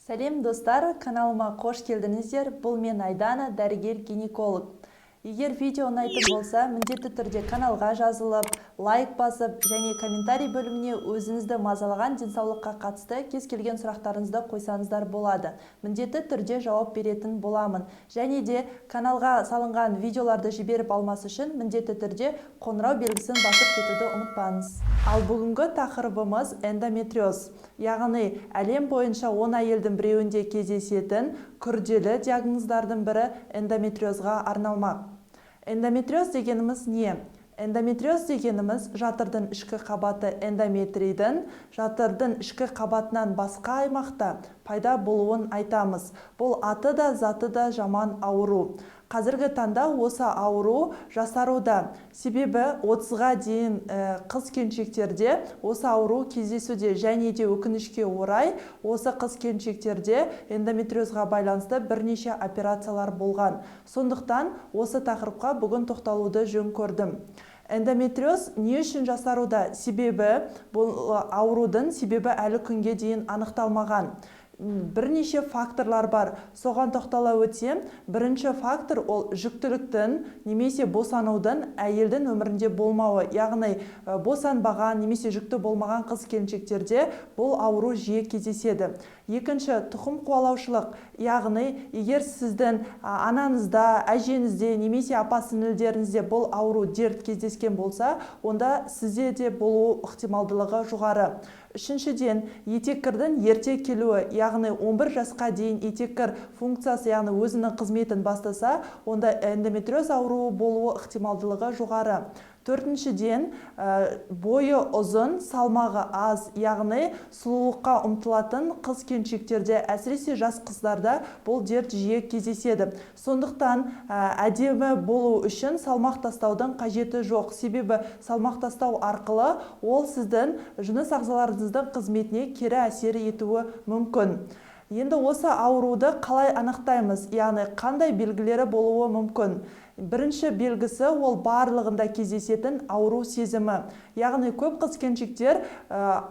Сәлем достар, каналыма қош келдіңіздер. Бұл мен Айдана, дәрігер-гинеколог. Егер видео ұнайтын болса, міндетті түрде каналға жазылып, лайк басып, және комментарий бөліміне өзіңізді мазалаған денсаулыққа қатысты кез келген сұрақтарыңызды қойсаңыздар болады. Міндетті түрде жауап беретін боламын. Және де каналға салынған видеоларды жіберіп алмас үшін міндетті түрде қоңырау белгісін басып кетуді ұмытпаңыз. Ал бүгінгі тақырыбымыз эндометриоз. Яғни әлем бойынша 10 әйелдің біреуінде кездесетін күрделі диагноздардың бірі эндометриозға арналмақ. Эндометриоз дегеніміз не? Эндометриоз дегеніміз жатырдың ішкі қабаты эндометрийдің жатырдың ішкі қабатынан басқа аймақта пайда болуын айтамыз. Бұл аты да заты да жаман ауру. Қазіргі таңда осы ауру жасаруда. Себебі 30-ға дейін қыз-келіншектерде осы ауру кездесуде, және де өкінішке орай осы қыз-келіншектерде эндометриозға байланысты бірнеше операциялар болған. Сондықтан осы тақырыпқа бүгін тоқталуды жөн көрдім. Эндометриоз не үшін жасаруда? Себебі бұл аурудың себебі әлі күнге дейін анықталмаған. Бірнеше факторлар бар. Соған тоқтала өтсем, бірінші фактор ол жүктіліктің немесе босанудың әйелдің өмірінде болмауы. Яғни босанбаған немесе жүкті болмаған қыз-келіншектерде бұл ауру жиі кездеседі. Екінші, тұқым қуалаушылық. Яғни егер сіздің анаңызда, әжеңізде немесе апа-сіңлілеріңізде бұл ауру дерт кездескен болса, онда сізде де болу ықтималдылығы жоғары. Үшіншіден, етеккірдің ерте келуі, яғни 11 жасқа дейін етеккір функциясы, яғни өзінің қызметін бастаса, онда эндометриоз ауруы болуы ықтималдылығы жоғары. Төртіншіден, бойы ұзын, салмағы аз, яғни сұлулыққа ұмтылатын қыз-келіншектерде, әсіресе жас қыздарда бұл дерт жиі кездеседі. Сондықтан әдемі болу үшін салмақ тастаудың қажеті жоқ. Себебі салмақ тастау арқылы ол сіздің жыныс ағзаларыңыздың қызметіне кері әсер етуі мүмкін. Енді осы ауруды қалай анықтаймыз? Яғни қандай белгілері болуы мүмкін? Бірінші белгісі ол барлығында кездесетін ауру сезімі. Яғни көп қыз-келіншектер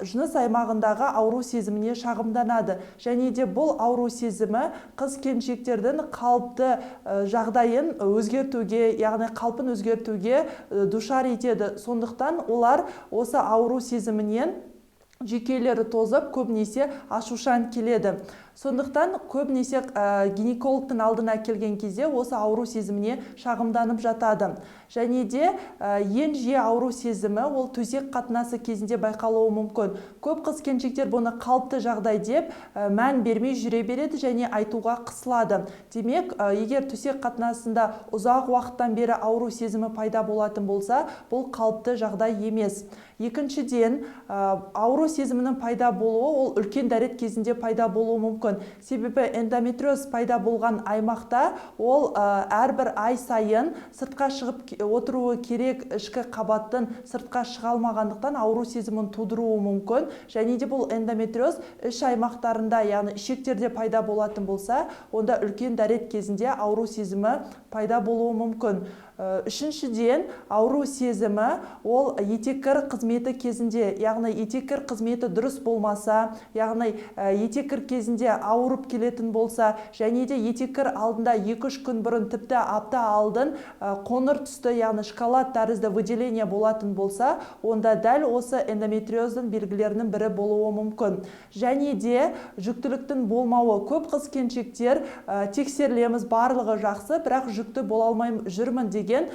жыныс аймағындағы ауру сезіміне шағымданады. Және де бұл ауру сезімі қыз-келіншектердің қалыпты жағдайын өзгертуге, яғни қалпын өзгертуге душар етеді. Сондықтан олар осы ауру сезімінен жүйкелері тозып, көбінесе ашушаң келеді. Сондықтан көбінесе гинекологтың алдына келген кезде осы ауру сезіміне шағымданып жатады. Және де ең жиі ауру сезімі ол төсек қатынасы кезінде байқалуы мүмкін. Көп қыз-келіншектер бұны қалыпты жағдай деп мән бермей жүре береді және айтуға қысылады. Демек, егер төсек қатынасында ұзақ уақыттан бері ауру сезімі пайда болатын болса, бұл қалыпты жағдай емес. Екіншіден, ауру сезімінің пайда болуы ол үлкен дәрет кезінде пайда болуы мүмкін. Себебі эндометриоз пайда болған аймақта ол әрбір ай сайын сыртқа шығып отыруы керек, ішкі қабаттың сыртқа шыға алмағандықтан ауру сезімін тудыруы мүмкін. Және де бұл эндометриоз іш аймақтарында, яғни ішектерде пайда болатын болса, онда үлкен дәрет кезінде ауру сезімі пайда болуы мүмкін. Үшіншіден, ауру сезімі ол етеккір қызметі кезінде, яғни етеккір қызметі дұрыс болмаса, яғни етеккір кезінде ауырып келетін болса, және де етеккір алдында 2-3 күн бұрын, тіпті апта алдын қоңыр түсті, яғни шоколад тәрізді выделение болатын болса, онда дәл осы эндометриоздың белгілерінің бірі болуы мүмкін. Және де жүктіліктің болмауы. Көп қыз-келіншектер тексерілеміз, барлығы жақсы, бірақ жүкті бола алмай жүрмін деген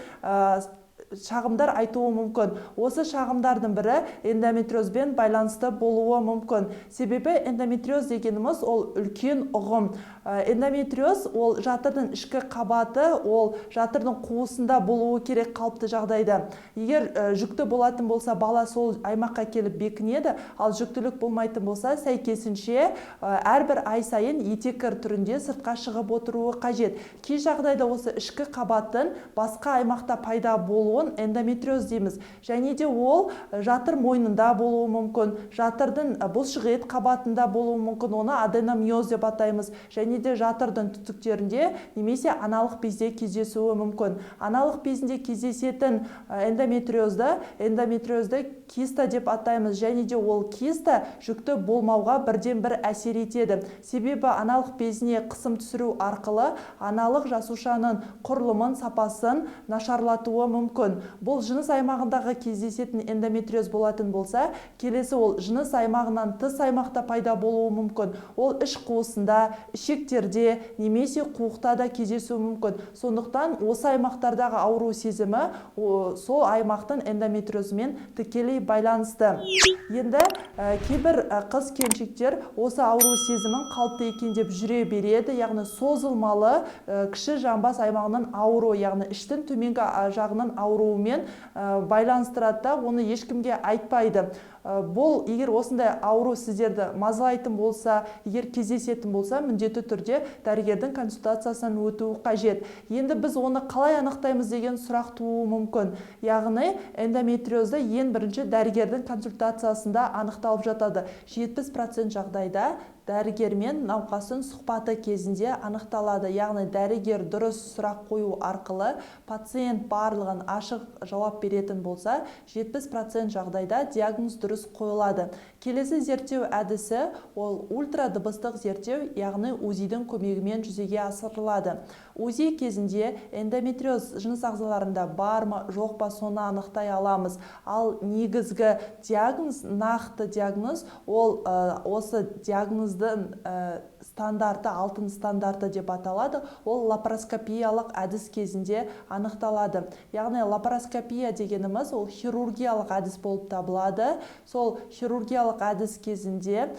шағымдар айтуы мүмкін. Осы шағымдардың бірі эндометриозбен байланысты болуы мүмкін. Себебі эндометриоз дегеніміз ол үлкен ұғым. Эндометриоз ол жатырдың ішкі қабаты, ол жатырдың қуысында болуы керек қалыпты жағдайда. Егер жүкті болатын болса, бала сол аймаққа келіп бекінеді, ал жүктілік болмайтын болса, сәйкесінше әрбір ай сайын етеккір түрінде сыртқа шығып отыруы қажет. Кей жағдайда осы ішкі қабаттың басқа аймақта пайда болуы ауруын эндометриоз дейміз. Және де ол жатыр мойнында болуы мүмкін, жатырдың бұлшықет қабатында болуы мүмкін, оны аденомиоз деп атаймыз. Және де жатырдың түтіктерінде немесе аналық безде кездесуі мүмкін. Аналық безінде кездесетін эндометриозды киста деп атаймыз. Және де ол киста жүкті болмауға бірден бір әсер етеді. Себебі аналық безіне қысым түсіру арқылы аналық жасушаның құрылымын, сапасын нашарлатуы мүмкін. Бұл жыныс аймағындағы кездесетін эндометриоз болатын болса, келесі ол жыныс аймағынан тыс аймақта пайда болуы мүмкін. Ол іш қуысында, ішектерде немесе қуықта да кездесуі мүмкін. Сондықтан осы аймақтардағы ауру сезімі сол аймақтың эндометриозымен тікелей байланысты. Енді кейбір қыз-келіншектер осы ауру сезімін қалыпты екен деп жүре береді, яғни созылмалы кіші жамбас аймағының ауруы, яғни іштің төменгі жағының ауруымен байланыстырады да, оны ешкімге айтпайды. Бұл егер осындай ауру сіздерді мазалайтын болса, егер кездесетін болса, міндетті түрде дәрігердің консультациясынан өтуі қажет. Енді біз оны қалай анықтаймыз деген сұрақ тууы мүмкін. Яғни эндометриозды ең бірінші дәрігердің консультациясында анықталып жатады. 70% жағдайда дәрігермен науқастың сұхбаты кезінде анықталады. Яғни дәрігер дұрыс сұрақ қою арқылы пациент барлығын ашық жауап беретін болса, 70% жағдайда диагноз дұрыс қойылады. Келесі зерттеу әдісі ол ультрадыбыстық зерттеу, яғни УЗИ-дің көмегімен жүзеге асырылады. УЗИ кезінде эндометриоз жыныс ағзаларында бар ма, жоқ па, соны анықтай аламыз. Ал негізгі диагноз, нақты диагноз, ол осы диагнозды стандарты, алтын стандарты деп аталады. Ол лапароскопиялық әдіс кезінде анықталады. Яғни лапароскопия дегеніміз ол хирургиялық әдіс болып табылады. Сол хирургиялық әдіс кезінде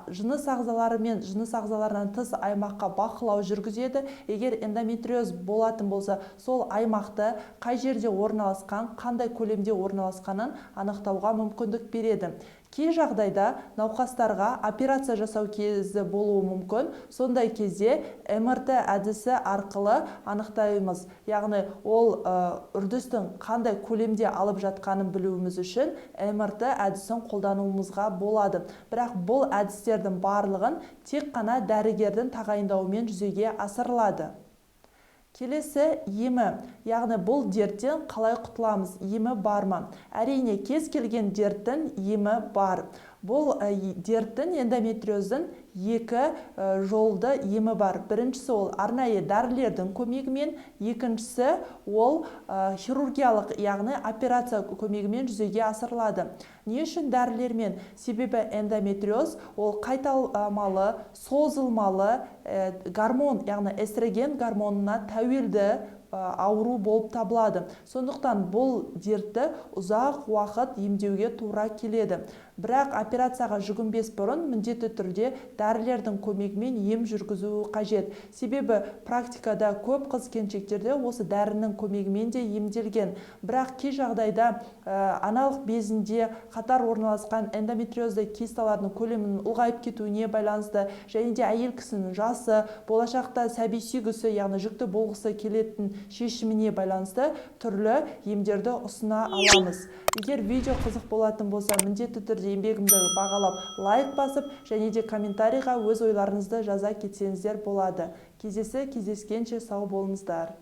жыныс ағзалары мен жыныс ағзаларынан тыс аймаққа бақылау жүргізеді. Егер эндометриоз болатын болса, сол аймақты қай жерде орналасқан, қандай көлемде орналасқанын анықтауға мүмкіндік береді. Кей жағдайда науқастарға операция жасау кезі болуы мүмкін. Сондай кезде МРТ әдісі арқылы анықтаймыз. Яғни ол үрдістің қандай көлемде алып жатқанын білуіміз үшін МРТ әдісін қолдануымызға болады. Бірақ бұл әдістердің барлығын тек қана дәрігердің тағайындауымен жүзеге асырылады. Келесі емі, яғни бұл дерттен қалай құтыламыз, емі бар ма? Әрине, кез келген дерттің емі бар. Бұл дерттің, эндометриоздың екі жолды емі бар. Біріншісі ол арнайы дәрілердің көмегімен, екіншісі ол хирургиялық, яғни операция көмегімен жүзеге асырылады. Не үшін дәрілермен? Себебі эндометриоз ол қайталамалы, созылмалы гормон, яғни эстроген гормонына тәуелді ауру болып табылады. Сондықтан бұл дертті ұзақ уақыт емдеуге тура келеді. Бірақ операцияға жүгінбес бұрын міндетті түрде дәрілердің көмегімен ем жүргізуі қажет. Себебі практикада көп қыз-келіншектерде осы дәрінің көмегімен де емделген. Бірақ кей жағдайда аналық безінде қатар орналасқан эндометриозды кисталардың көлемінің ұлғайып кетуіне байланысты, және де әйел кісінің жасы, болашақта сәби сүйгісі, яғни жүкті болғысы келетін шешіміне байланысты түрлі емдерді ұсына аламыз. Егер видео қызық болатын болса, міндетті түрде еңбегімді бағалап лайк басып, және де комментарийға өз ойларыңызды жаза кетсеңіздер болады. Кездескенше сау болыңыздар.